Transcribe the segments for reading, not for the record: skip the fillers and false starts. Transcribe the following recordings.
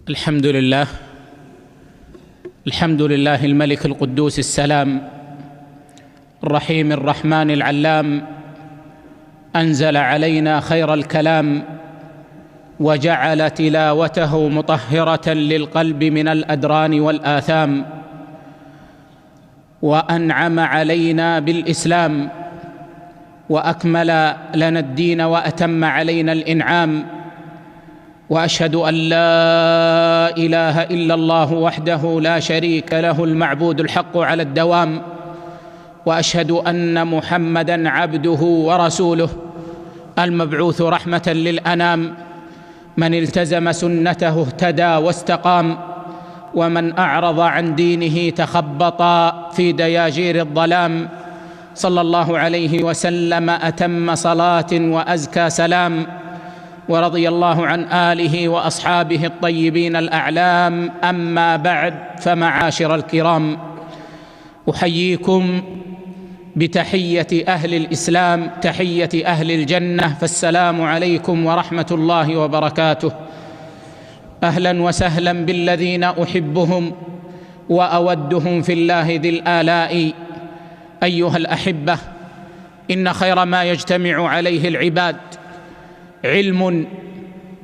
الحمد لله الملك القدوس السلام الرحيم الرحمن العلام. أنزل علينا خير الكلام وجعل تلاوته مطهرة للقلب من الأدران والآثام، وأنعم علينا بالإسلام وأكمل لنا الدين وأتم علينا الإنعام. وأشهد أن لا إله إلا الله وحده لا شريك له المعبود الحق على الدوام، وأشهد أن محمدًا عبده ورسوله المبعوث رحمة للأنام. من التزم سنته اهتدى واستقام، ومن أعرض عن دينه تخبط في دياجير الظلام. صلى الله عليه وسلم أتم صلاة وأزكى سلام، ورضي الله عن آله وأصحابه الطيبين الأعلام. أما بعد، فمعاشر الكرام، أحييكم بتحية أهل الإسلام، تحية أهل الجنة، فالسلام عليكم ورحمة الله وبركاته. أهلا وسهلا بالذين أحبهم وأودهم في الله ذي الآلاء. أيها الأحبة، إن خير ما يجتمع عليه العباد علم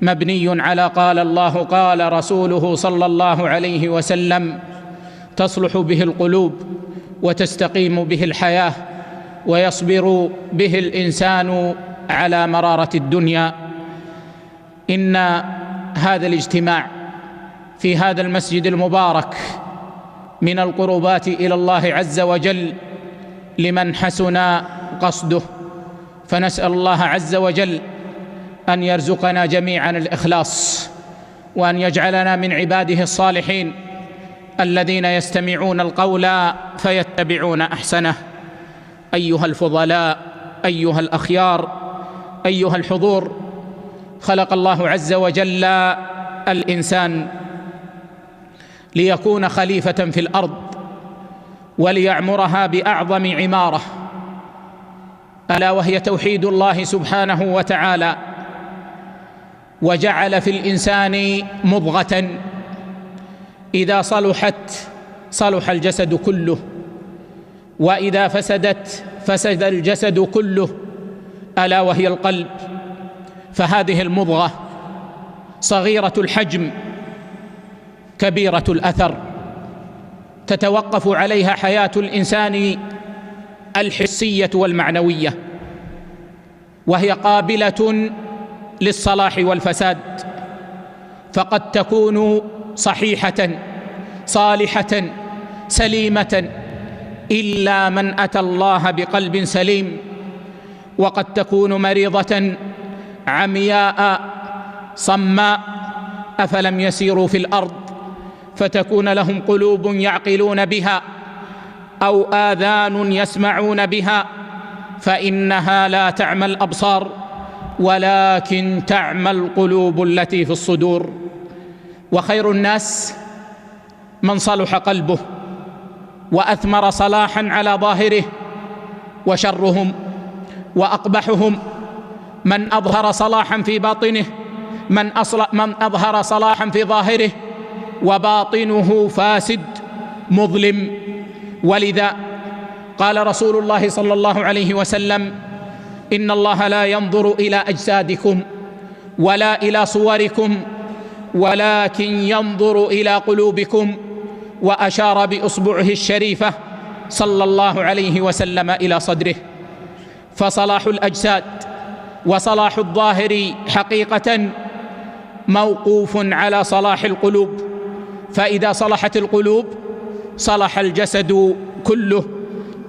مبني على قال الله قال رسوله صلى الله عليه وسلم، تصلح به القلوب وتستقيم به الحياة ويصبر به الإنسان على مرارة الدنيا. إن هذا الاجتماع في هذا المسجد المبارك من القربات إلى الله عز وجل لمن حسن قصده، فنسأل الله عز وجل أن يرزقنا جميعا الإخلاص، وأن يجعلنا من عباده الصالحين الذين يستمعون القول فيتبعون أحسنه. أيها الفضلاء، أيها الأخيار، أيها الحضور، خلق الله عز وجل الإنسان ليكون خليفة في الأرض وليعمرها بأعظم عمارة، ألا وهي توحيد الله سبحانه وتعالى. وجعل في الإنسان مضغة إذا صلحت صلح الجسد كله، وإذا فسدت فسد الجسد كله، ألا وهي القلب. فهذه المضغة صغيرة الحجم كبيرة الأثر، تتوقف عليها حياة الإنسان الحسية والمعنوية، وهي قابلة للصلاح والفساد، فقد تكون صحيحة صالحة سليمة إلا من أتى الله بقلب سليم، وقد تكون مريضة عمياء صماء، أفلم يسيروا في الأرض فتكون لهم قلوب يعقلون بها أو آذان يسمعون بها، فإنها لا تعمى الأبصار ولكن تعمى القلوب التي في الصدور. وخير الناس من صلح قلبه وأثمر صلاحا على ظاهره، وشرهم وأقبحهم من أظهر صلاحا في باطنه، من أظهر صلاحا في ظاهره وباطنه فاسد مظلم. ولذا قال رسول الله صلى الله عليه وسلم: إن الله لا ينظر إلى أجسادكم ولا إلى صوركم ولكن ينظر إلى قلوبكم، وأشار بإصبعه الشريفة صلى الله عليه وسلم إلى صدره. فصلاح الأجساد وصلاح الظاهر حقيقة موقوف على صلاح القلوب، فإذا صلحت القلوب صلح الجسد كله.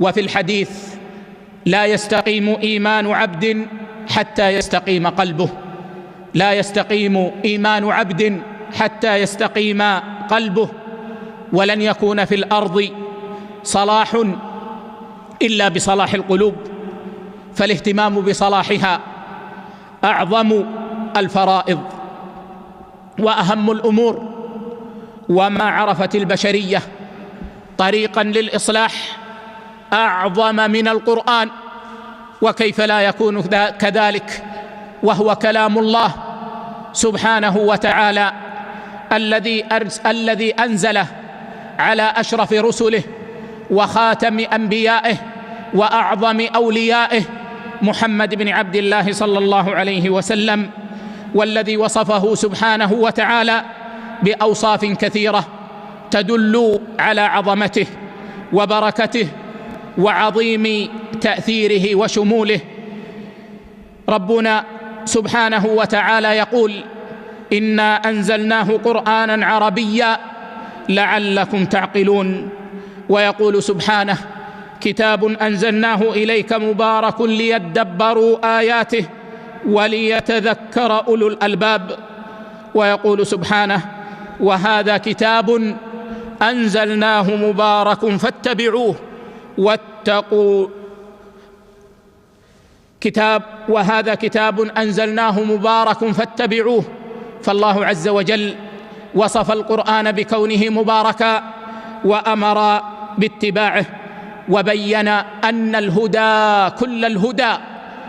وفي الحديث: لا يستقيم إيمان عبد حتى يستقيم قلبه، لا يستقيم إيمان عبد حتى يستقيم قلبه. ولن يكون في الأرض صلاح إلا بصلاح القلوب، فالاهتمام بصلاحها أعظم الفرائض وأهم الأمور. وما عرفت البشرية طريقا للإصلاح أعظم من القرآن، وكيف لا يكون كذلك وهو كلام الله سبحانه وتعالى الذي أنزله على أشرف رسله وخاتم أنبيائه وأعظم أوليائه محمد بن عبد الله صلى الله عليه وسلم، والذي وصفه سبحانه وتعالى بأوصاف كثيرة تدل على عظمته وبركته وعظيم تأثيره وشموله. ربنا سبحانه وتعالى يقول: إنا أنزلناه قرآنا عربيا لعلكم تعقلون. ويقول سبحانه: كتاب أنزلناه إليك مبارك ليدبروا آياته وليتذكر أولو الألباب. ويقول سبحانه: وهذا كتاب أنزلناه مبارك فاتبعوه واتقوا وهذا كتاب أنزلناه مبارك فاتبعوه. فالله عز وجل وصف القرآن بكونه مباركا وأمر باتباعه، وبين أن الهدى كل الهدى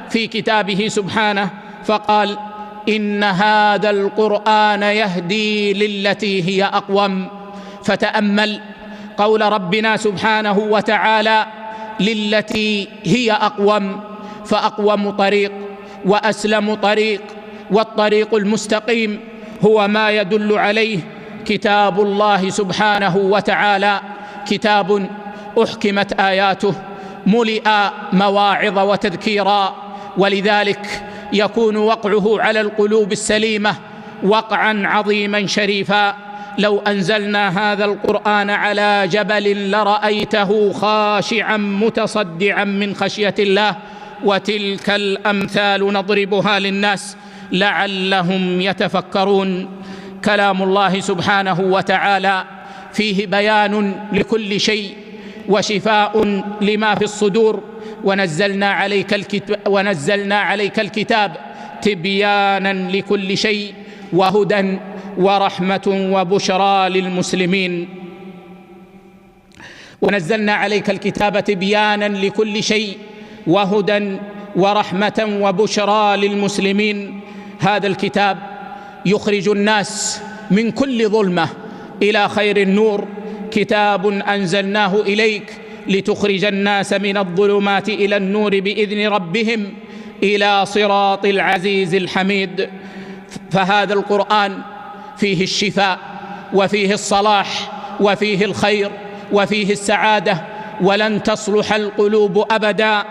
في كتابه سبحانه، فقال: إن هذا القرآن يهدي للتي هي أقوم. فتأمل قول ربنا سبحانه وتعالى: للتي هي أقوم، فأقوم طريق وأسلم طريق والطريق المستقيم هو ما يدل عليه كتاب الله سبحانه وتعالى، كتاب أحكمت آياته، ملئ مواعظ وتذكيرا، ولذلك يكون وقعه على القلوب السليمة وقعا عظيما شريفا. لو أنزلنا هذا القرآن على جبل لرأيته خاشعا متصدعا من خشية الله، وتلك الأمثال نضربها للناس لعلهم يتفكرون. كلام الله سبحانه وتعالى فيه بيان لكل شيء وشفاء لما في الصدور، ونزلنا عليك الكتاب تبيانا لكل شيء وهدى ورحمة وبشرى للمسلمين. ونزلنا عليك الكتاب تبيانا لكل شيء وهدى ورحمة وبشرى للمسلمين. هذا الكتاب يخرج الناس من كل ظلمة إلى خير النور، كتاب أنزلناه إليك لتخرج الناس من الظلمات إلى النور بإذن ربهم إلى صراط العزيز الحميد. فهذا القرآن فيه الشفاء وفيه الصلاح وفيه الخير وفيه السعادة، ولن تصلح القلوب أبدا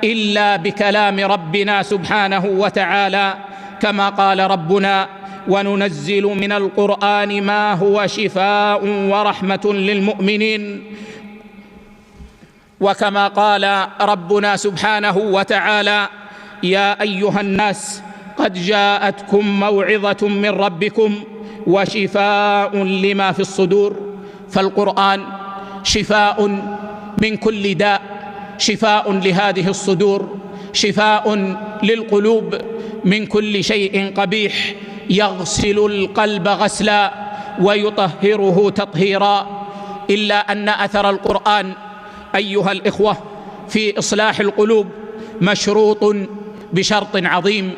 إلا بكلام ربنا سبحانه وتعالى، كما قال ربنا: وننزل من القرآن ما هو شفاء ورحمة للمؤمنين. وكما قال ربنا سبحانه وتعالى: يا أيها الناس قد جاءتكم موعظة من ربكم وشفاء لما في الصدور. فالقرآن شفاء من كل داء، شفاء لهذه الصدور، شفاء للقلوب من كل شيء قبيح، يغسل القلب غسلا ويطهره تطهيرا. إلا أن أثر القرآن أيها الإخوة في إصلاح القلوب مشروط بشرط عظيم،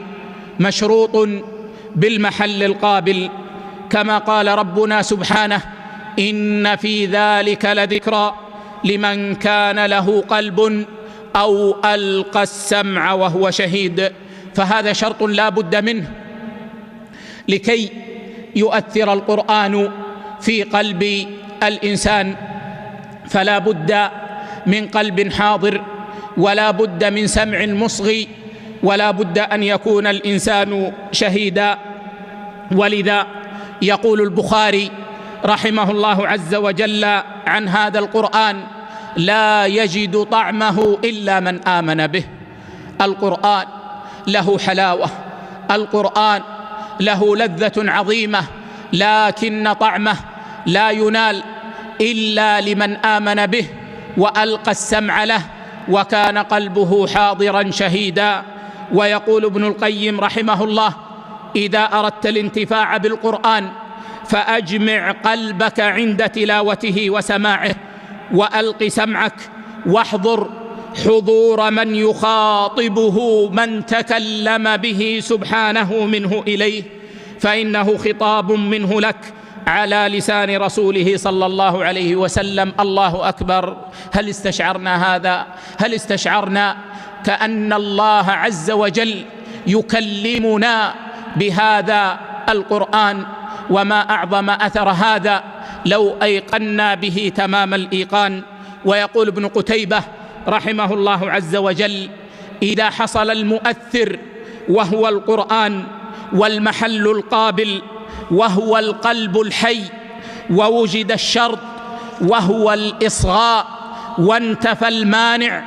مشروط بالمحل القابل، كما قال ربنا سبحانه: إن في ذلك لذكرى لمن كان له قلب أو ألقى السمع وهو شهيد. فهذا شرط لا بد منه لكي يؤثر القرآن في قلب الإنسان، فلا بد من قلب حاضر، ولا بد من سمع مصغي، ولا بد أن يكون الإنسان شهيدا. ولذا يقول البخاري رحمه الله عز وجل عن هذا القرآن: لا يجد طعمه إلا من آمن به. القرآن له حلاوة، القرآن له لذة عظيمة، لكن طعمه لا ينال إلا لمن آمن به وألقى السمع له وكان قلبه حاضرا شهيدا. ويقول ابن القيم رحمه الله: إذا أردت الانتفاع بالقرآن فأجمع قلبك عند تلاوته وسماعه، وألق سمعك واحضر حضور من يخاطبه من تكلم به سبحانه منه إليه، فإنه خطاب منه لك على لسان رسوله صلى الله عليه وسلم. الله أكبر. هل استشعرنا هذا؟ هل استشعرنا كأن الله عز وجل يكلمنا بهذا القرآن؟ وما أعظم أثر هذا لو أيقنا به تمام الإيقان. ويقول ابن قتيبة رحمه الله عز وجل: إذا حصل المؤثر وهو القرآن، والمحل القابل وهو القلب الحي، ووجد الشرط وهو الإصغاء، وانتفى المانع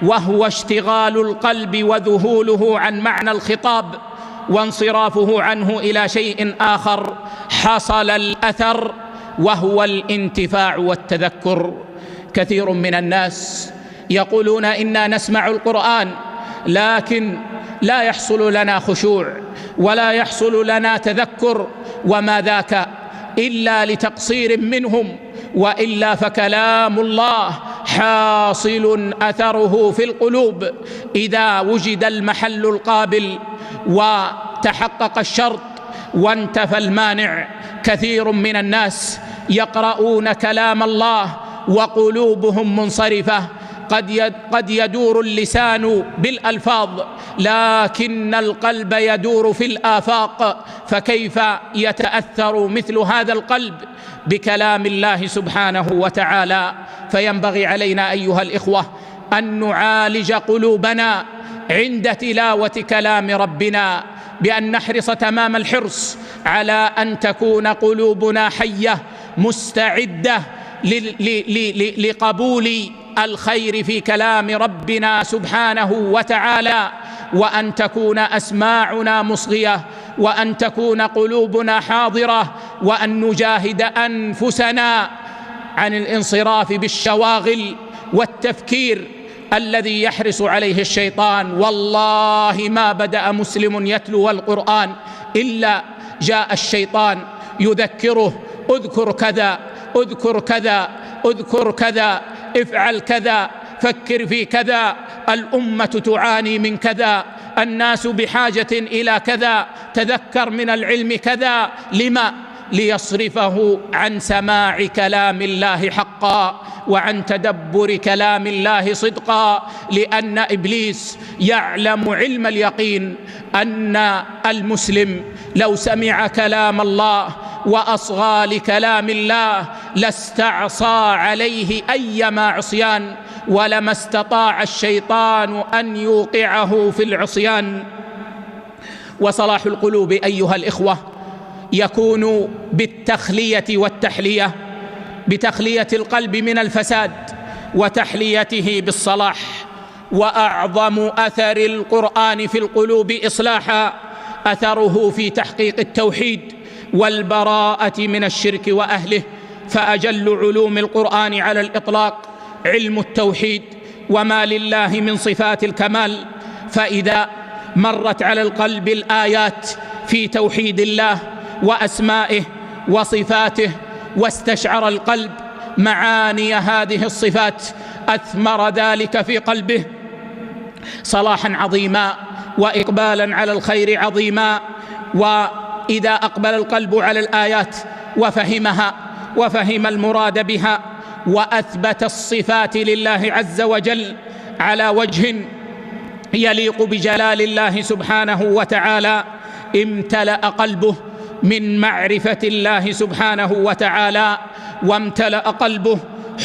وهو اشتغال القلب وذهوله عن معنى الخطاب وانصرافه عنه إلى شيء آخر، حصل الأثر وهو الانتفاع والتذكر. كثير من الناس يقولون إنا نسمع القرآن لكن لا يحصل لنا خشوع ولا يحصل لنا تذكر، وما ذاك إلا لتقصير منهم، وإلا فكلام الله حاصل أثره في القلوب إذا وجد المحل القابل وتحقق الشرط وانتفى المانع. كثير من الناس يقرؤون كلام الله وقلوبهم منصرفة، قد يدور اللسان بالألفاظ لكن القلب يدور في الآفاق، فكيف يتأثر مثل هذا القلب بكلام الله سبحانه وتعالى؟ فينبغي علينا أيها الإخوة أن نعالج قلوبنا عند تلاوة كلام ربنا بأن نحرص تمام الحرص على أن تكون قلوبنا حية مستعدة لقبول الخير في كلام ربنا سبحانه وتعالى، وأن تكون أسماعنا مصغية، وأن تكون قلوبنا حاضرة، وأن نجاهد أنفسنا عن الانصراف بالشواغل والتفكير الذي يحرص عليه الشيطان. والله ما بدأ مسلم يتلو القرآن إلا جاء الشيطان يذكره: اذكر كذا، اذكر كذا، اذكر كذا، افعل كذا، فكر في كذا، الأمة تعاني من كذا، الناس بحاجة إلى كذا، تذكر من العلم كذا. لما؟ ليصرفه عن سماع كلام الله حقا وعن تدبر كلام الله صدقا، لأن إبليس يعلم علم اليقين أن المسلم لو سمع كلام الله وأصغى لكلام الله لاستعصى عليه أيما عصيان، ولما استطاع الشيطان أن يوقعه في العصيان. وصلاح القلوب أيها الإخوة يكون بالتخلية والتحلية، بتخلية القلب من الفساد وتحليته بالصلاح. وأعظم أثر القرآن في القلوب إصلاحا أثره في تحقيق التوحيد والبراءة من الشرك وأهله. فأجل علوم القرآن على الإطلاق علم التوحيد، وما لله من صفات الكمال. فإذا مرت على القلب الآيات في توحيد الله وأسمائه وصفاته، واستشعر القلب معاني هذه الصفات، أثمر ذلك في قلبه صلاحا عظيما وإقبالا على الخير عظيما. وإذا أقبل القلب على الآيات وفهمها وفهم المراد بها وأثبت الصفات لله عز وجل على وجه يليق بجلال الله سبحانه وتعالى، امتلأ قلبه من معرفة الله سبحانه وتعالى، وامتلأ قلبه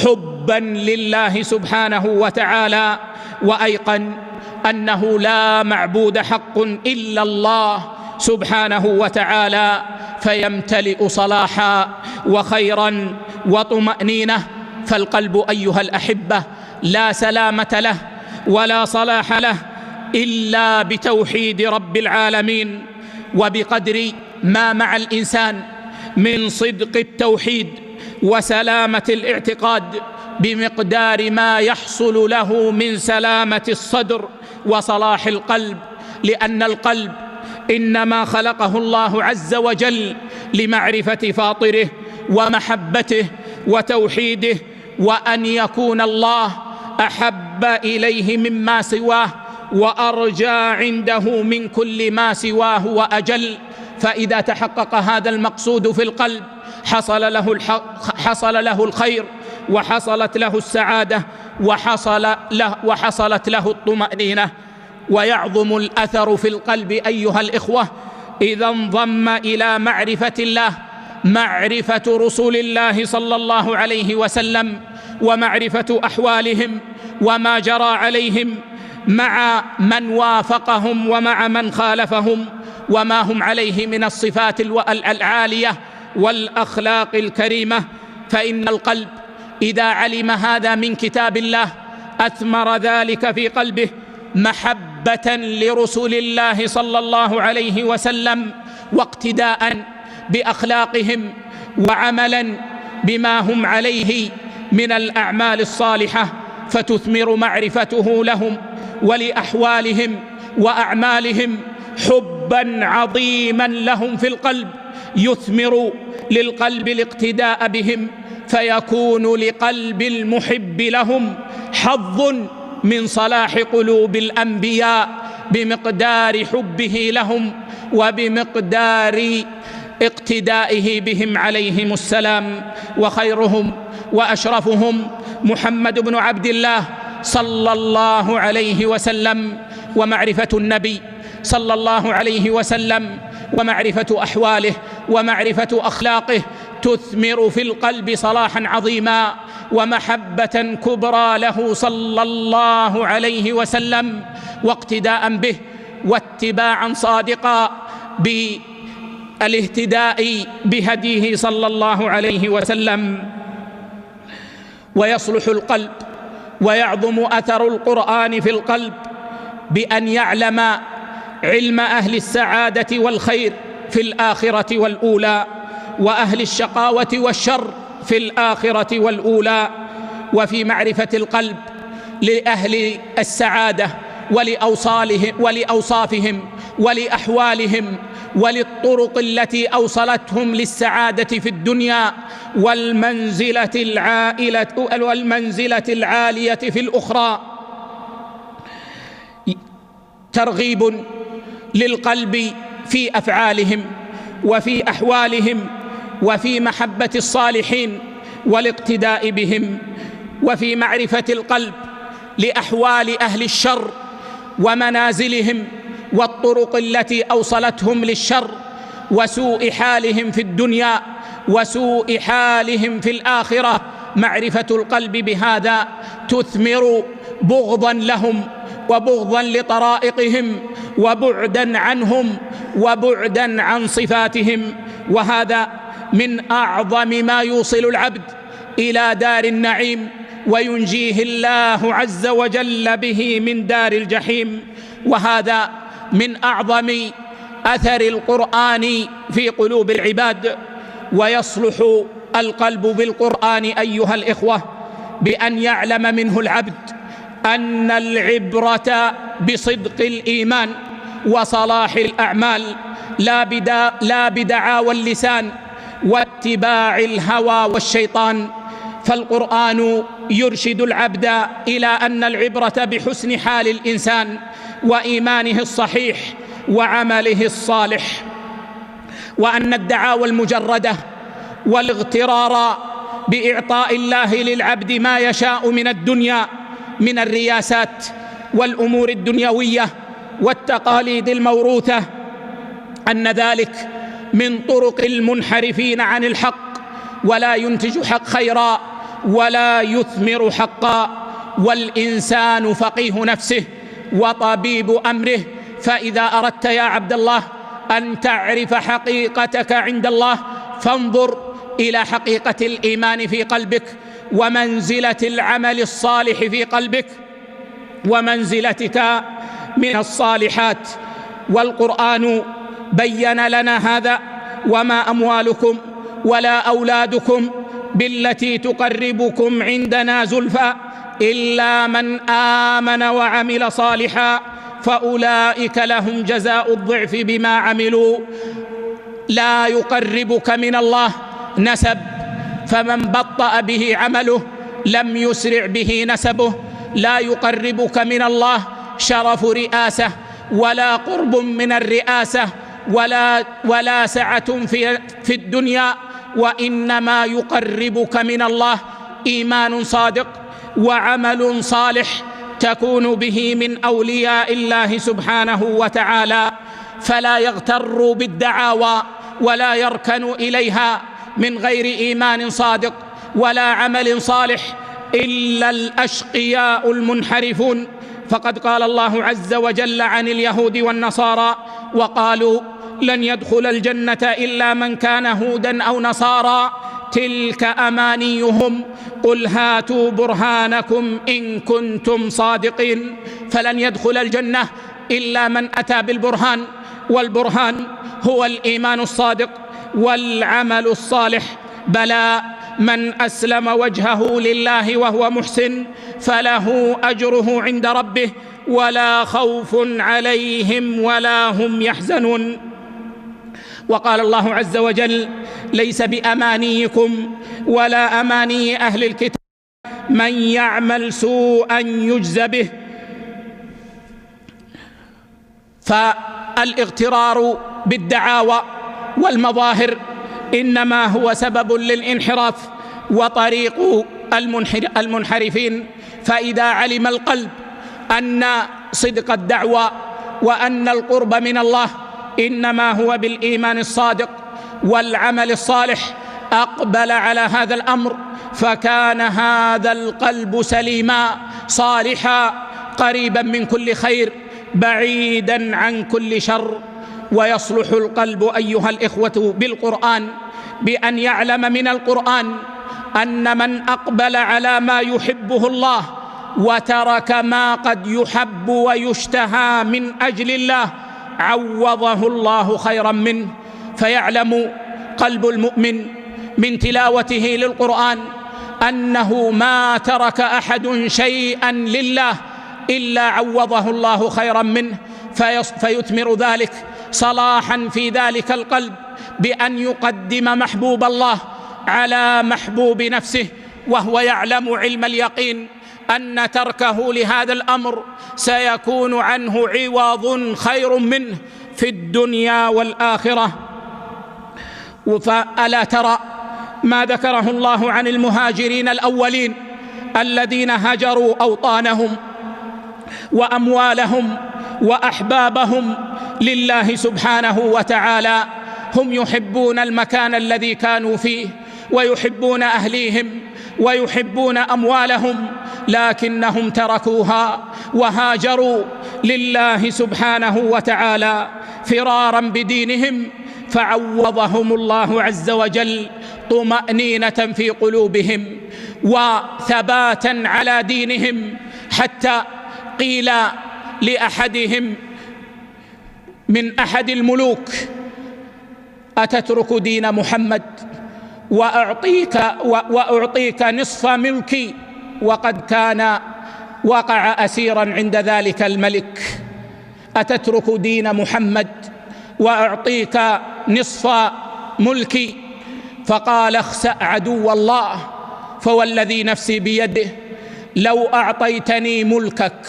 حبا لله سبحانه وتعالى، وأيقن أنه لا معبود حق إلا الله سبحانه وتعالى، فيمتلئ صلاحا وخيرا وطمأنينة. فالقلب أيها الأحبة لا سلامة له ولا صلاح له إلا بتوحيد رب العالمين. وبقدر ما مع الإنسان من صدق التوحيد وسلامة الاعتقاد، بمقدار ما يحصل له من سلامة الصدر وصلاح القلب، لأن القلب إنما خلقه الله عز وجل لمعرفة فاطره ومحبته وتوحيده، وأن يكون الله أحب إليه مما سواه وأرجى عنده من كل ما سواه وأجل. فإذا تحقق هذا المقصود في القلب حصل له الخير، وحصلت له السعادة، وحصلت له الطمأنينة. ويعظم الأثر في القلب أيها الإخوة إذا انضم إلى معرفة الله معرفة رسول الله صلى الله عليه وسلم، ومعرفة أحوالهم وما جرى عليهم مع من وافقهم ومع من خالفهم، وما هم عليه من الصفات العالية والأخلاق الكريمة. فإن القلب إذا علم هذا من كتاب الله أثمر ذلك في قلبه محبة لرسول الله صلى الله عليه وسلم، واقتداء بأخلاقهم، وعملا بما هم عليه من الأعمال الصالحة، فتثمر معرفته لهم ولأحوالهم وأعمالهم حبا عظيما لهم في القلب، يثمر للقلب الاقتداء بهم، فيكون لقلب المحب لهم حظ من صلاح قلوب الأنبياء بمقدار حبه لهم وبمقدار اقتدائه بهم عليهم السلام. وخيرهم وأشرفهم محمد بن عبد الله صلى الله عليه وسلم. ومعرفة النبي صلى الله عليه وسلم ومعرفة أحواله ومعرفة أخلاقه تثمر في القلب صلاحا عظيما ومحبة كبرى له صلى الله عليه وسلم، واقتداء به واتباعا صادقا بالاهتداء بهديه صلى الله عليه وسلم. ويصلح القلب ويعظم أثر القرآن في القلب بأن يعلم علم أهل السعادة والخير في الآخرة والأولى، وأهل الشقاوة والشر في الآخرة والأولى. وفي معرفة القلب لأهل السعادة ولأوصافهم ولأحوالهم وللطرق التي أوصلتهم للسعادة في الدنيا والمنزلة العالية في الأخرى، ترغيب للقلب في أفعالهم وفي أحوالهم وفي محبة الصالحين والاقتداء بهم. وفي معرفة القلب لأحوال أهل الشر ومنازلهم والطرق التي أوصلتهم للشر وسوء حالهم في الدنيا وسوء حالهم في الآخرة. معرفة القلب بهذا تثمر بغضا لهم وبغضا لطرائقهم وبعدا عنهم وبعدا عن صفاتهم. وهذا من أعظم ما يوصل العبد إلى دار النعيم وينجيه الله عز وجل به من دار الجحيم. وهذا من أعظم أثر القرآن في قلوب العباد. ويصلح القلب بالقرآن أيها الإخوة بأن يعلم منه العبد أن العبرة بصدق الإيمان وصلاح الأعمال لا بدعاوى اللسان واتباع الهوى والشيطان. فالقرآن يرشد العبد إلى أن العبرة بحسن حال الإنسان وإيمانه الصحيح وعمله الصالح، وأن الدعاوى المجردة والاغترار بإعطاء الله للعبد ما يشاء من الدنيا من الرياسات والأمور الدنيوية والتقاليد الموروثة، أن ذلك من طرق المنحرفين عن الحق، ولا ينتج حق خيرا ولا يثمر حقا. والإنسان فقيه نفسه وطبيب أمره. فإذا أردت يا عبد الله أن تعرف حقيقتك عند الله فانظر إلى حقيقة الإيمان في قلبك ومنزلة العمل الصالح في قلبك ومنزلتك من الصالحات. والقرآن بين لنا هذا: وما أموالكم ولا أولادكم بالتي تقربكم عندنا زلفى إلا من آمن وعمل صالحا فأولئك لهم جزاء الضعف بما عملوا. لا يقربك من الله نسب، فمن بطأ به عمله لم يسرع به نسبه. لا يقربك من الله شرف رئاسة ولا قرب من الرئاسة ولا سعة في الدنيا وإنما يقربك من الله إيمان صادق وعمل صالح تكون به من أولياء الله سبحانه وتعالى. فلا يغتر بالدعاوى ولا يركن إليها من غير إيمان صادق ولا عمل صالح إلا الأشقياء المنحرفون. فقد قال الله عز وجل عن اليهود والنصارى: وقالوا لن يدخل الجنة إلا من كان هودا أو نصارى تلك أمانيهم قل هاتوا برهانكم إن كنتم صادقين. فلن يدخل الجنة إلا من أتى بالبرهان، والبرهان هو الإيمان الصادق والعمل الصالح. بلى من أسلم وجهه لله وهو محسن فله أجره عند ربه ولا خوف عليهم ولا هم يحزنون. وقال الله عز وجل: ليس بأمانيكم ولا أماني أهل الكتاب من يعمل سوءا يجز به. فالاغترار بالدعاوى والمظاهر إنما هو سبب للانحراف وطريق المنحرفين. فإذا علم القلب أن صدق الدعوى وأن القرب من الله إنما هو بالإيمان الصادق والعمل الصالح أقبل على هذا الأمر، فكان هذا القلب سليما صالحا قريبا من كل خير بعيدا عن كل شر. ويصلح القلب أيها الإخوة بالقرآن بأن يعلم من القرآن أن من أقبل على ما يحبه الله وترك ما قد يحب ويشتهى من أجل الله عوضه الله خيرا منه. فيعلم قلب المؤمن من تلاوته للقرآن أنه ما ترك أحد شيئا لله إلا عوضه الله خيرا منه، فيثمر ذلك صلاحا في ذلك القلب بأن يقدم محبوب الله على محبوب نفسه، وهو يعلم علم اليقين أن تركه لهذا الأمر سيكون عنه عوض خير منه في الدنيا والآخرة. فألا ترى ما ذكره الله عن المهاجرين الأولين الذين هجروا أوطانهم وأموالهم وأحبابهم لله سبحانه وتعالى. هم يحبون المكان الذي كانوا فيه ويحبون أهليهم ويحبون أموالهم، لكنهم تركوها وهاجروا لله سبحانه وتعالى فرارا بدينهم، فعوضهم الله عز وجل طمأنينة في قلوبهم وثباتا على دينهم، حتى قيل لأحدهم من أحد الملوك: أتترك دين محمد وأعطيك نصف ملكي؟ وقد كان وقع أسيرا عند ذلك الملك. أتترك دين محمد وأعطيك نصف ملكي؟ فقال: اخسأ عدو الله، فوالذي نفسي بيده لو أعطيتني ملكك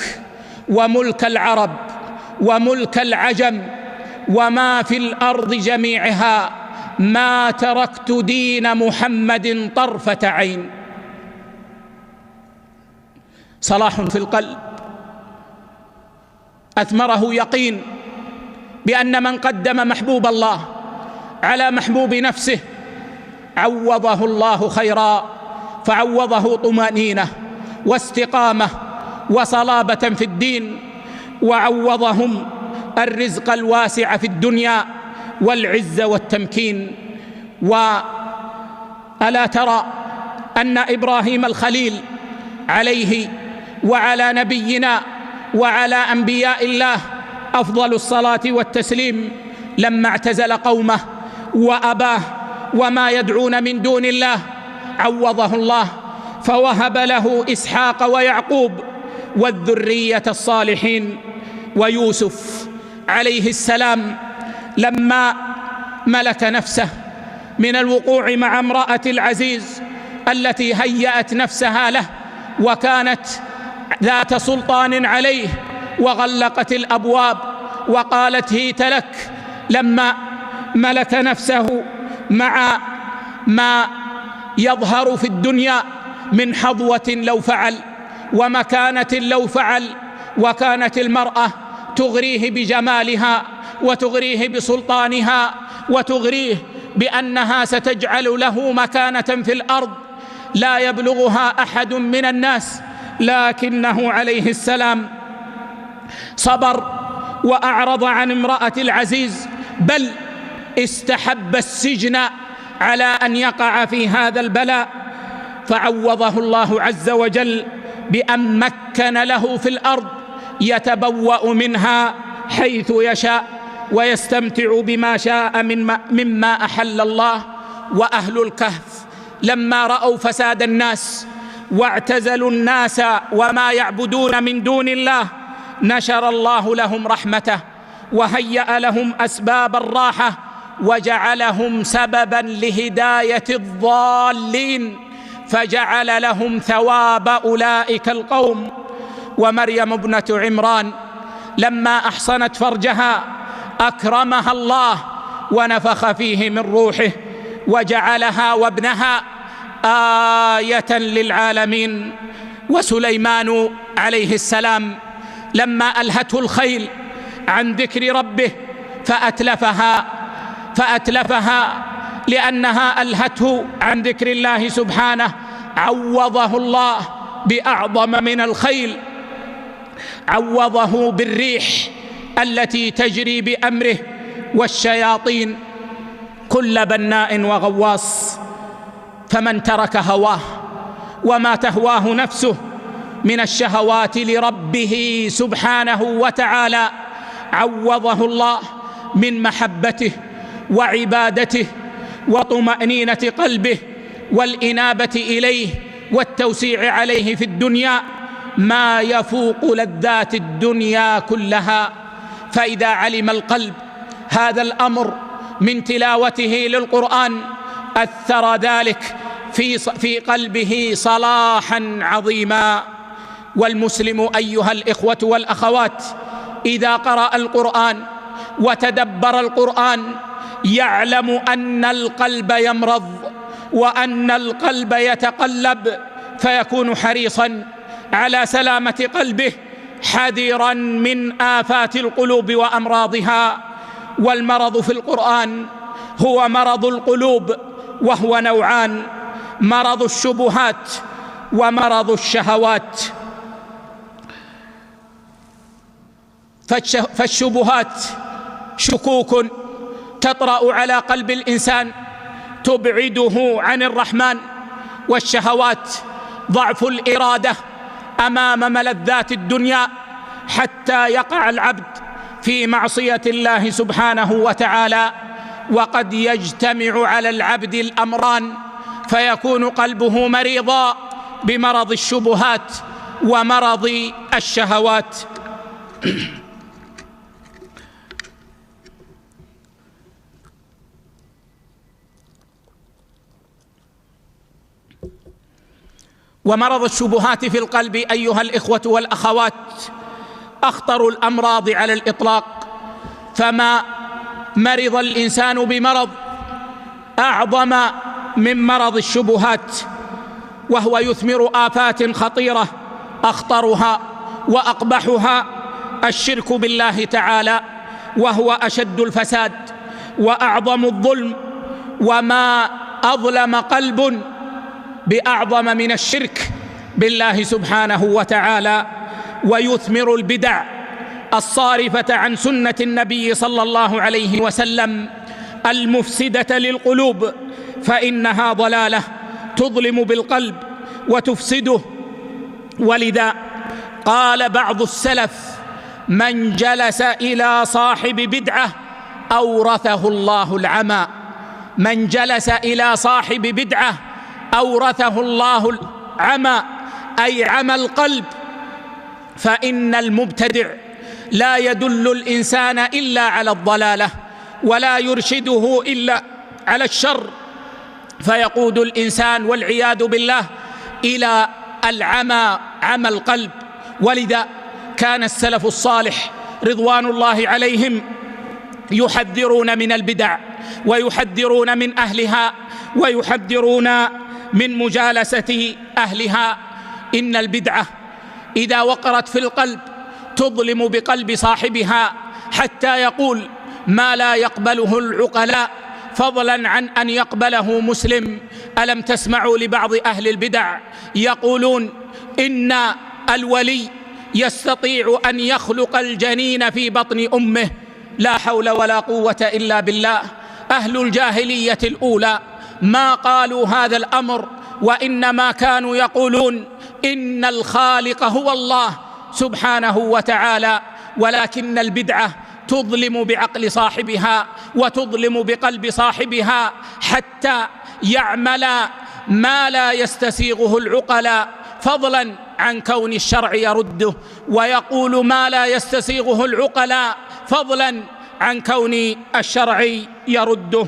وملك العرب وملك العجم وما في الأرض جميعها ما تركت دين محمد طرفة عين. صلاح في القلب أثمره يقين بأن من قدم محبوب الله على محبوب نفسه عوضه الله خيرا، فعوضه طمأنينة واستقامة وصلابة في الدين، وعوضهم الرزق الواسع في الدنيا والعز والتمكين. وألا ترى أن إبراهيم الخليل عليه وعلى نبينا وعلى أنبياء الله أفضل الصلاة والتسليم لما اعتزل قومه وأباه وما يدعون من دون الله عوضه الله، فوهب له إسحاق ويعقوب والذرية الصالحين. ويوسف عليه السلام لما ملك نفسه من الوقوع مع امرأة العزيز التي هيأت نفسها له وكانت ذات سلطان عليه وغلقت الأبواب وقالت: هيت لك، لما ملك نفسه مع ما يظهر في الدنيا من حظوة لو فعل ومكانة لو فعل، وكانت المرأة تغريه بجمالها وتغريه بسلطانها وتغريه بأنها ستجعل له مكانة في الأرض لا يبلغها أحد من الناس، لكنه عليه السلام صبر وأعرض عن امرأة العزيز، بل استحب السجن على أن يقع في هذا البلاء، فعوضه الله عز وجل بأن مكن له في الأرض يتبوأ منها حيث يشاء ويستمتع بما شاء مما أحل الله. وأهل الكهف لما رأوا فساد الناس واعتزلوا الناس وما يعبدون من دون الله، نشر الله لهم رحمته وهيأ لهم أسباب الراحة وجعلهم سببا لهداية الضالين، فجعل لهم ثواب أولئك القوم. ومريم ابنة عمران لما أحصنت فرجها أكرمها الله ونفخ فيه من روحه وجعلها وابنها آية للعالمين. وسليمان عليه السلام لما ألهته الخيل عن ذكر ربه فأتلفها لأنها ألهته عن ذكر الله سبحانه، عوضه الله بأعظم من الخيل، عوضه بالريح التي تجري بأمره والشياطين كل بناء وغواص. فمن ترك هواه وما تهواه نفسه من الشهوات لربه سبحانه وتعالى، عوضه الله من محبته وعبادته وطمأنينة قلبه والإنابة إليه والتوسيع عليه في الدنيا ما يفوق لذات الدنيا كلها. فإذا علم القلب هذا الأمر من تلاوته للقرآن أثر ذلك في قلبه صلاحا عظيما. والمسلم أيها الإخوة والأخوات إذا قرأ القرآن وتدبر القرآن يعلم أن القلب يمرض وأن القلب يتقلب، فيكون حريصا على سلامة قلبه حذرا من آفات القلوب وأمراضها. والمرض في القرآن هو مرض القلوب، وهو نوعان: مرض الشبهات ومرض الشهوات. فالشبهات شكوك تطرأ على قلب الإنسان تبعده عن الرحمن، والشهوات ضعف الإرادة أمام ملذات الدنيا حتى يقع العبد في معصية الله سبحانه وتعالى. وقد يجتمع على العبد الأمران فيكون قلبه مريضا بمرض الشبهات ومرض الشهوات. ومرض الشبهات في القلب أيها الإخوة والأخوات أخطر الأمراض على الإطلاق، فما مرض الإنسان بمرض أعظم من مرض الشبهات، وهو يثمر آفات خطيرة أخطرها وأقبحها الشرك بالله تعالى، وهو أشد الفساد وأعظم الظلم، وما أظلم قلب بأعظم من الشرك بالله سبحانه وتعالى. ويثمر البدع الصارفة عن سنة النبي صلى الله عليه وسلم المفسدة للقلوب، فإنها ضلالة تظلم بالقلب وتفسده. ولذا قال بعض السلف: من جلس إلى صاحب بدعة أورثه الله العمى. من جلس إلى صاحب بدعة أورثه الله العمى، أي عمى القلب. فإن المبتدع لا يدل الإنسان إلا على الضلالة ولا يرشده إلا على الشر، فيقود الإنسان والعياذ بالله إلى العمى، عمى القلب. ولذا كان السلف الصالح رضوان الله عليهم يحذرون من البدع ويحذرون من أهلها ويحذرون من مجالسة أهلها. إن البدعة إذا وقرت في القلب تظلم بقلب صاحبها حتى يقول ما لا يقبله العقلاء، فضلا عن أن يقبله مسلم. ألم تسمعوا لبعض أهل البدع يقولون إن الولي يستطيع أن يخلق الجنين في بطن أمه؟ لا حول ولا قوة إلا بالله. أهل الجاهلية الأولى ما قالوا هذا الأمر، وإنما كانوا يقولون إن الخالق هو الله سبحانه وتعالى. ولكن البدعة تظلم بعقل صاحبها وتظلم بقلب صاحبها حتى يعمل ما لا يستسيغه العقلاء، فضلا عن كون الشرع يرده، ويقول ما لا يستسيغه العقلاء فضلا عن كون الشرع يرده.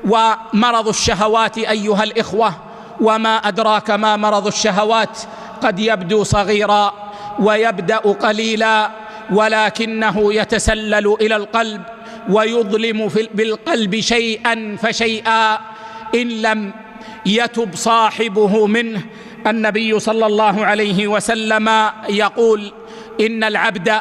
ومرض الشهوات أيها الإخوة، وما أدراك ما مرض الشهوات، قد يبدو صغيرا ويبدأ قليلا، ولكنه يتسلل إلى القلب ويظلم بالقلب شيئا فشيئا إن لم يتب صاحبه منه. النبي صلى الله عليه وسلم يقول إن العبد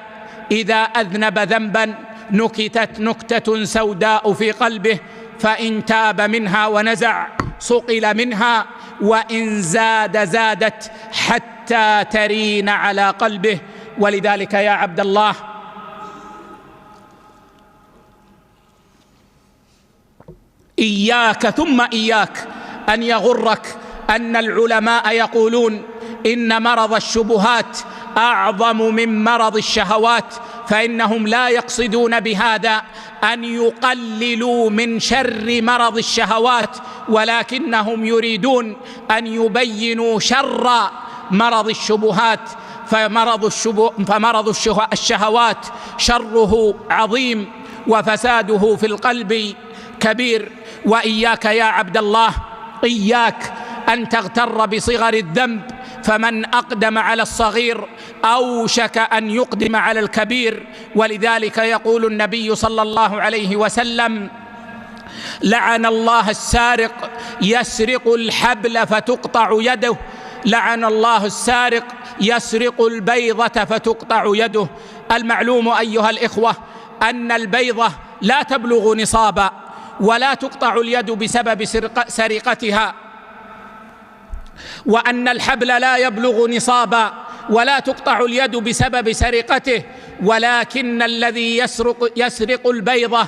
إذا أذنب ذنبا نكتت نكتة سوداء في قلبه، فإن تاب منها ونزع صقل منها، وإن زاد زادت حتى ترين على قلبه. ولذلك يا عبد الله إياك ثم إياك أن يغرك أن العلماء يقولون إن مرض الشبهات أعظم من مرض الشهوات، فإنهم لا يقصدون بهذا أن يقللوا من شر مرض الشهوات، ولكنهم يريدون أن يبينوا شر مرض الشبهات. فمرض الشهوات شره عظيم وفساده في القلب كبير. وإياك يا عبد الله، إياك أن تغتر بصغر الذنب، فمن أقدم على الصغير أوشك أن يقدم على الكبير. ولذلك يقول النبي صلى الله عليه وسلم: لعن الله السارق يسرق الحبل فتقطع يده، لعن الله السارق يسرق البيضة فتقطع يده. المعلوم أيها الإخوة أن البيضة لا تبلغ نصابا، ولا تقطع اليد بسبب سرقتها، وأن الحبل لا يبلغ نصابا ولا تقطع اليد بسبب سرقته، ولكن الذي يسرق البيضة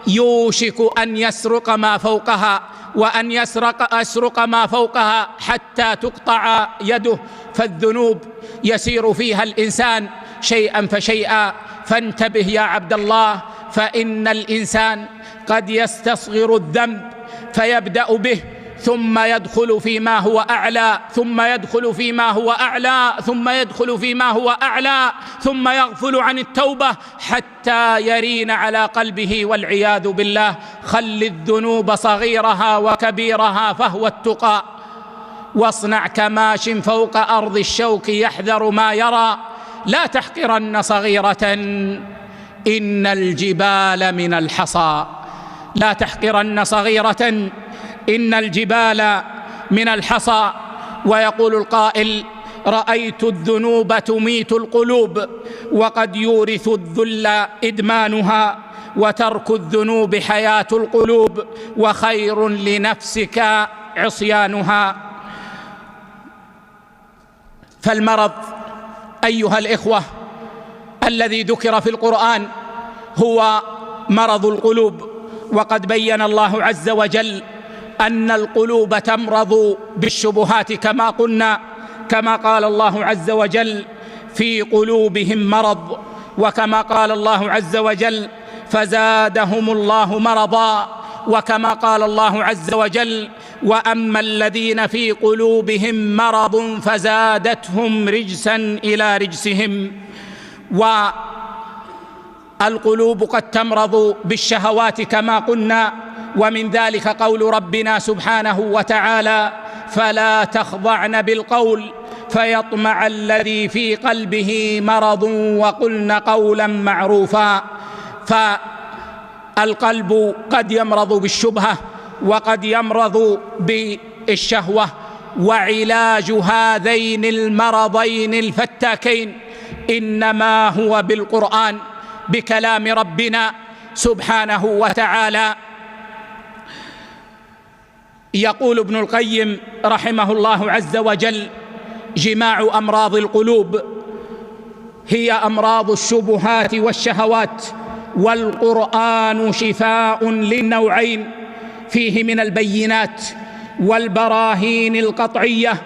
يوشك أن يسرق ما فوقها، وأن يسرق ما فوقها حتى تقطع يده. فالذنوب يسير فيها الإنسان شيئا فشيئا. فانتبه يا عبد الله، فإن الإنسان قد يستصغر الذنب فيبدأ به، ثم يدخل فيما هو أعلى، ثم يدخل فيما هو أعلى، ثم يدخل فيما هو أعلى، ثم يغفل عن التوبة حتى يرين على قلبه والعياذ بالله. خل الذنوب صغيرها وكبيرها فهو التقى، واصنع كماش فوق أرض الشوك يحذر ما يرى، لا تحقرن صغيرة إن الجبال من الحصى، لا تحقرن صغيرة إن الجبال من الحصى. ويقول القائل: رأيت الذنوب تميت القلوب، وقد يورث الذل إدمانها، وترك الذنوب حياة القلوب، وخير لنفسك عصيانها. فالمرض أيها الإخوة الذي ذكر في القرآن هو مرض القلوب، وقد بين الله عز وجل أن القلوب تمرض بالشبهات كما قلنا، كما قال الله عز وجل: في قلوبهم مرض، وكما قال الله عز وجل: فزادهم الله مرضا، وكما قال الله عز وجل: وأما الذين في قلوبهم مرض فزادتهم رجسا إلى رجسهم. والقلوب قد تمرض بالشهوات كما قلنا، ومن ذلك قول ربنا سبحانه وتعالى: فلا تخضعن بالقول فيطمع الذي في قلبه مرض وقلن قولا معروفا. فالقلب قد يمرض بالشبهة، وقد يمرض بالشهوة. وعلاج هذين المرضين الفتاكين إنما هو بالقرآن، بكلام ربنا سبحانه وتعالى. يقول ابن القيم رحمه الله عز وجل: جماع أمراض القلوب هي أمراض الشبهات والشهوات، والقرآن شفاء للنوعين، فيه من البينات والبراهين القطعية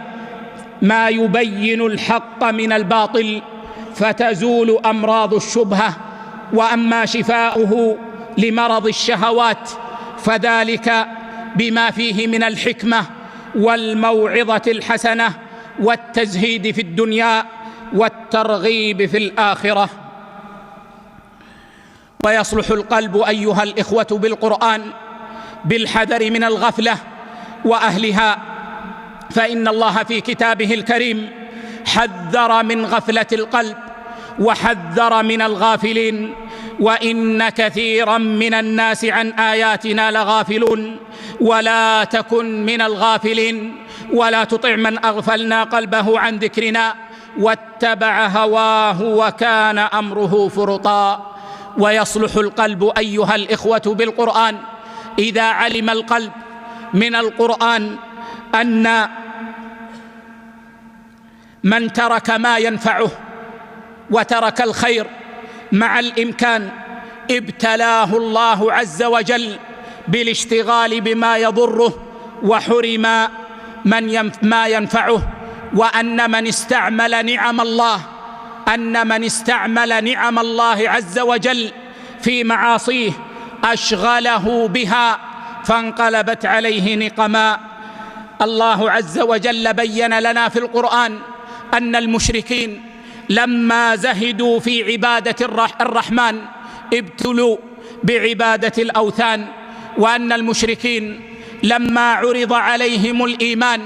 ما يبين الحق من الباطل، فتزول أمراض الشبهة. وأما شفاؤه لمرض الشهوات فذلك بما فيه من الحكمة والموعظة الحسنة والتزهيد في الدنيا والترغيب في الآخرة. ويصلح القلب أيها الإخوة بالقرآن بالحذر من الغفلة وأهلها، فإن الله في كتابه الكريم حذر من غفلة القلب وحذر من الغافلين: وإن كثيرا من الناس عن آياتنا لغافلون ولا تكن من الغافلين ولا تطع من أغفلنا قلبه عن ذكرنا واتبع هواه وكان أمره فرطا. ويصلح القلب أيها الإخوة بالقرآن إذا علم القلب من القرآن أن من ترك ما ينفعه وترك الخير مع الإمكان ابتلاه الله عز وجل بالاشتغال بما يضره وحرم ما ينفعه. وأن من استعمل نعم الله عز وجل في معاصيه أشغله بها فانقلبت عليه نقما. الله عز وجل بين لنا في القرآن أن المشركين لما زهدوا في عبادة الرحمن ابتلوا بعبادة الأوثان، وأن المشركين لما عرض عليهم الإيمان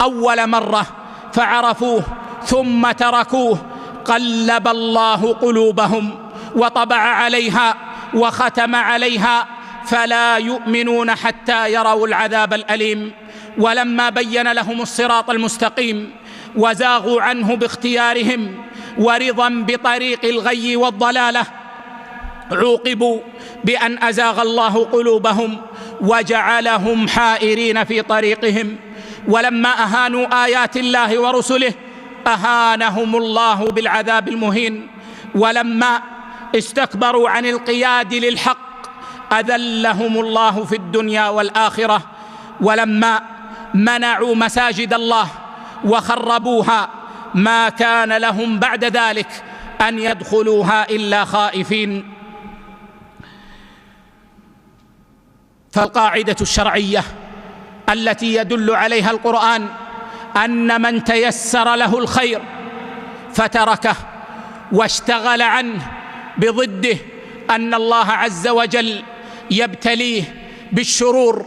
أول مرة فعرفوه ثم تركوه قلب الله قلوبهم وطبع عليها وختم عليها فلا يؤمنون حتى يروا العذاب الأليم. ولما بين لهم الصراط المستقيم وزاغوا عنه باختيارهم ورضا بطريق الغي والضلالة عوقبوا بأن أزاغ الله قلوبهم وجعلهم حائرين في طريقهم. ولما أهانوا آيات الله ورسله أهانهم الله بالعذاب المهين. ولما استكبروا عن القياد للحق أذلهم الله في الدنيا والآخرة. ولما منعوا مساجد الله وخربوها ما كان لهم بعد ذلك أن يدخلوها إلا خائفين. فالقاعدة الشرعية التي يدل عليها القرآن أن من تيسر له الخير فتركه واشتغل عنه بضده أن الله عز وجل يبتليه بالشرور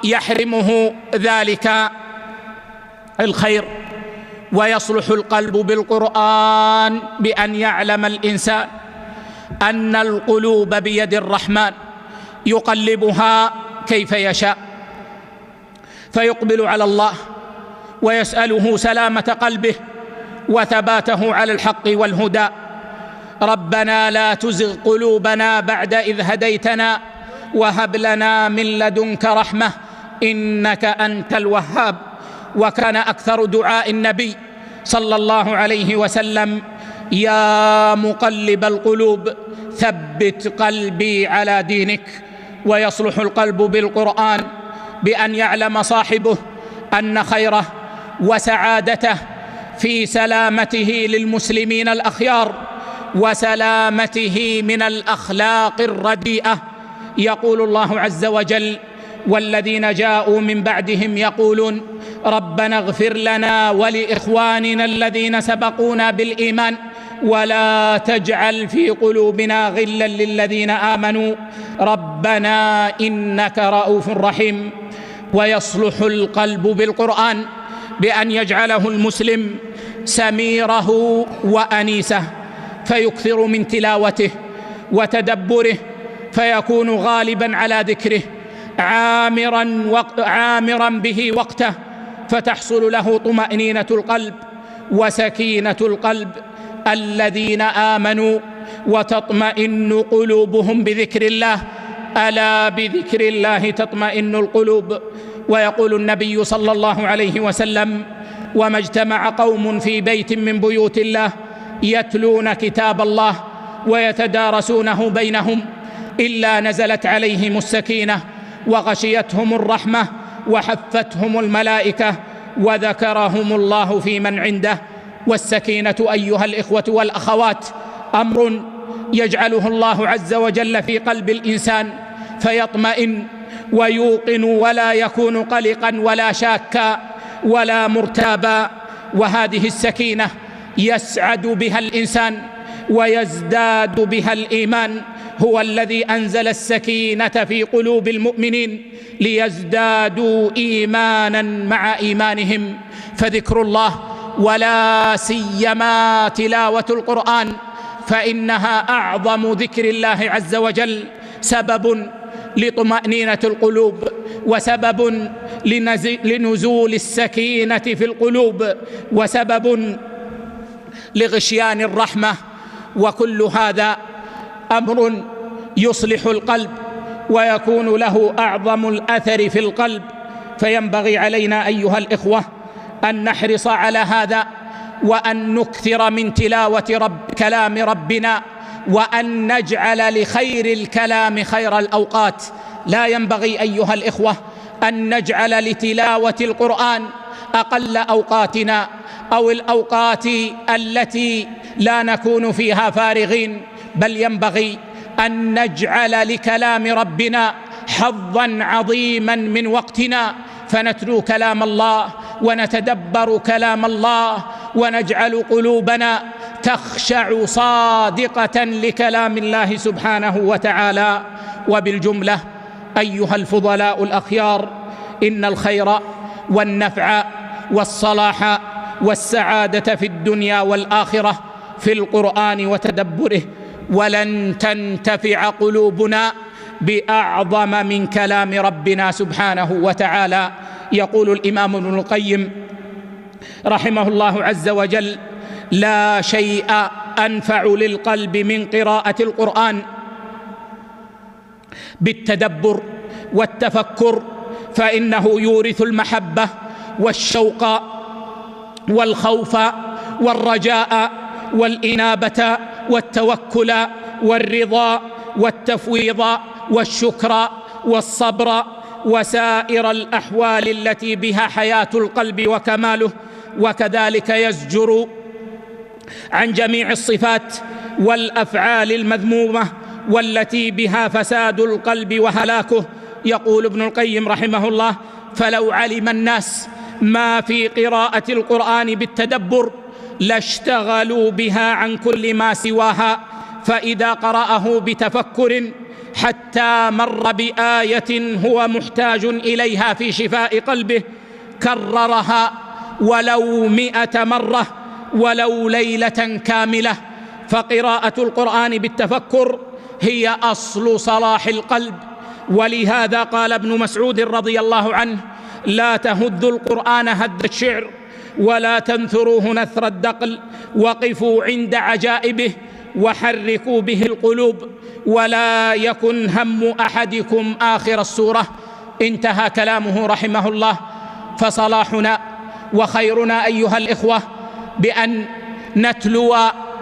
ويحرمه ذلك الخير. ويصلح القلب بالقرآن بأن يعلم الإنسان أن القلوب بيد الرحمن يقلبها كيف يشاء، فيقبل على الله ويسأله سلامة قلبه وثباته على الحق والهدى. ربنا لا تزغ قلوبنا بعد إذ هديتنا وهب لنا من لدنك رحمة إنك أنت الوهاب. وكان أكثر دعاء النبي صلى الله عليه وسلم: يا مقلب القلوب ثبت قلبي على دينك. ويصلح القلب بالقرآن بأن يعلم صاحبه أن خيره وسعادته في سلامته للمسلمين الأخيار وسلامته من الأخلاق الرديئة. يقول الله عز وجل: والذين جاءوا من بعدهم يقولون ربنا اغفر لنا ولإخواننا الذين سبقونا بالإيمان ولا تجعل في قلوبنا غلا للذين آمنوا ربنا إنك رؤوف رحيم. ويصلح القلب بالقرآن بأن يجعله المسلم سميره وأنيسه، فيكثر من تلاوته وتدبره، فيكون غالبا على ذكره عامرا به وقته، فتحصل له طمأنينة القلب وسكينة القلب. الذين آمنوا وتطمئن قلوبهم بذكر الله، ألا بذكر الله تطمئن القلوب. ويقول النبي صلى الله عليه وسلم: وما اجتمع قوم في بيت من بيوت الله يتلون كتاب الله ويتدارسونه بينهم إلا نزلت عليهم السكينة وغشيتهم الرحمة وحفتهم الملائكة وذكرهم الله في من عنده. والسكينة أيها الإخوة والأخوات أمر يجعله الله عز وجل في قلب الإنسان فيطمئن ويوقن ولا يكون قلقا ولا شاكا ولا مرتابا. وهذه السكينة يسعد بها الإنسان ويزداد بها الإيمان. هو الذي أنزل السكينة في قلوب المؤمنين ليزدادوا إيمانا مع إيمانهم. فذكر الله ولا سيما تلاوة القرآن فإنها أعظم ذكر الله عز وجل سبب لطمأنينة القلوب وسبب لنزول السكينة في القلوب وسبب لغشيان الرحمة. وكل هذا أمر يصلح القلب ويكون له أعظم الأثر في القلب. فينبغي علينا أيها الإخوة أن نحرص على هذا وأن نكثر من تلاوة كلام ربنا وأن نجعل لخير الكلام خير الأوقات. لا ينبغي أيها الإخوة أن نجعل لتلاوة القرآن أقل أوقاتنا أو الأوقات التي لا نكون فيها فارغين، بل ينبغي أن نجعل لكلام ربنا حظا عظيما من وقتنا، فنتلو كلام الله ونتدبر كلام الله ونجعل قلوبنا تخشع صادقة لكلام الله سبحانه وتعالى. وبالجملة أيها الفضلاء الأخيار، إن الخير والنفع والصلاح والسعادة في الدنيا والآخرة في القرآن وتدبره، ولن تنتفع قلوبنا بأعظم من كلام ربنا سبحانه وتعالى. يقول الإمام ابن القيم رحمه الله عز وجل: لا شيء أنفع للقلب من قراءة القرآن بالتدبر والتفكر، فإنه يورث المحبة والشوق والخوف والرجاء والإنابة والتوكل والرضا والتفويض والشكر والصبر وسائر الأحوال التي بها حياة القلب وكماله. وكذلك يزجر عن جميع الصفات والأفعال المذمومة والتي بها فساد القلب وهلاكه. يقول ابن القيم رحمه الله: فلو علم الناس ما في قراءة القرآن بالتدبر لاشتغلوا بها عن كل ما سواها، فإذا قرأه بتفكر حتى مر بآية هو محتاج إليها في شفاء قلبه كررها ولو 100 مرة ولو ليلة كاملة. فقراءة القرآن بالتفكر هي أصل صلاح القلب. ولهذا قال ابن مسعود رضي الله عنه: لا تهدوا القرآن هد الشعر ولا تنثروه نثر الدقل، وقفوا عند عجائبه وحركوا به القلوب، ولا يكن هم أحدكم آخر السورة. انتهى كلامه رحمه الله. فصلاحنا وخيرنا أيها الإخوة بأن نتلو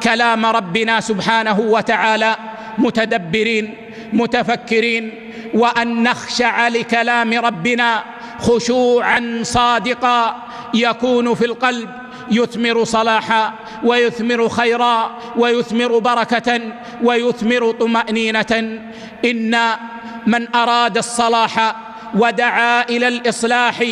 كلام ربنا سبحانه وتعالى متدبرين متفكرين، وأن نخشع لكلام ربنا خشوعا صادقا يكون في القلب يثمر صلاحا ويثمر خيرا ويثمر بركة ويثمر طمأنينة. إن من أراد الصلاح ودعا إلى الإصلاح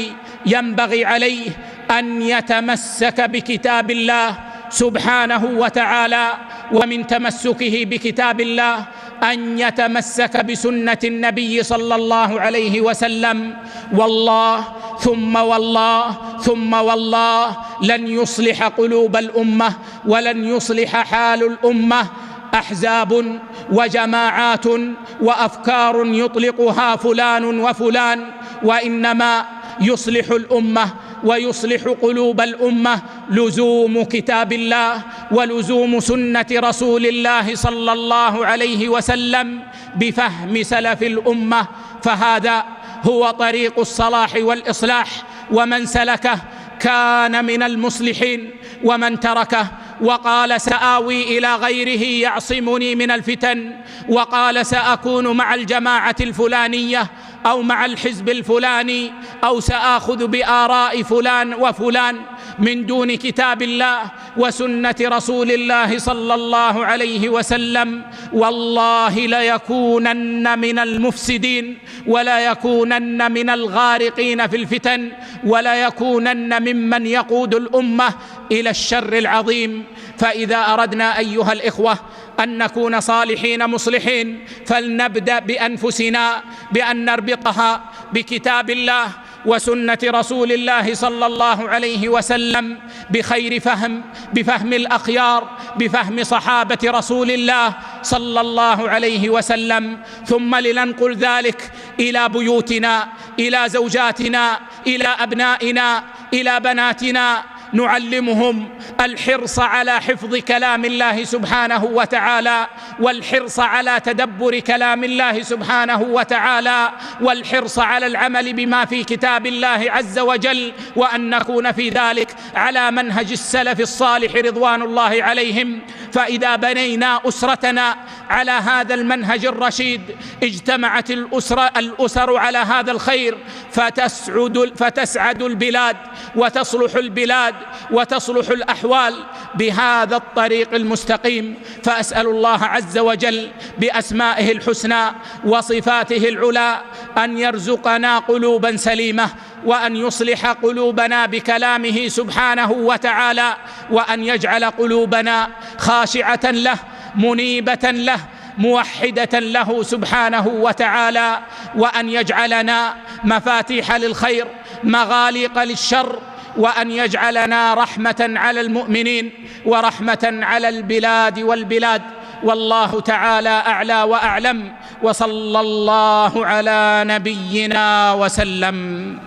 ينبغي عليه أن يتمسك بكتاب الله سبحانه وتعالى، ومن تمسكه بكتاب الله أن يتمسك بسنة النبي صلى الله عليه وسلم. والله ثم والله ثم والله لن يصلح قلوب الأمة ولن يصلح حال الأمة أحزاب وجماعات وأفكار يطلقها فلان وفلان، وإنما يصلح الأمة ويصلح قلوب الأمة لزوم كتاب الله ولزوم سنة رسول الله صلى الله عليه وسلم بفهم سلف الأمة، فهذا هو طريق الصلاح والإصلاح، ومن سلكه كان من المصلحين، ومن تركه وقال سآوي إلى غيره يعصمني من الفتن، وقال سأكون مع الجماعة الفلانية أو مع الحزب الفلاني أو سآخذ بآراء فلان وفلان من دون كتاب الله وسنة رسول الله صلى الله عليه وسلم، والله ليكونن من المفسدين ولا يكونن من الغارقين في الفتن ولا يكونن ممن يقود الأمة إلى الشر العظيم. فإذا أردنا أيها الإخوة أن نكون صالحين مصلحين فلنبدأ بأنفسنا بأن نربطها بكتاب الله وسنة رسول الله صلى الله عليه وسلم بخير فهم، بفهم الأخيار، بفهم صحابة رسول الله صلى الله عليه وسلم، ثم لننقل ذلك إلى بيوتنا، إلى زوجاتنا، إلى أبنائنا، إلى بناتنا، نعلمهم الحرص على حفظ كلام الله سبحانه وتعالى، والحرص على تدبر كلام الله سبحانه وتعالى، والحرص على العمل بما في كتاب الله عز وجل، وأن نكون في ذلك على منهج السلف الصالح رضوان الله عليهم. فإذا بنينا أسرتنا على هذا المنهج الرشيد اجتمعت الأسر على هذا الخير فتسعد البلاد وتصلح البلاد وتصلح الأحوال بهذا الطريق المستقيم. فأسأل الله عز وجل بأسمائه الحسنى وصفاته العلى أن يرزقنا قلوبا سليمة، وأن يصلح قلوبنا بكلامه سبحانه وتعالى، وأن يجعل قلوبنا خاشعة له منيبة له موحدة له سبحانه وتعالى، وأن يجعلنا مفاتيح للخير مغاليق للشر، وأن يجعلنا رحمة على المؤمنين ورحمة على البلاد والبلاد. والله تعالى أعلى وأعلم، وصلى الله على نبينا وسلم.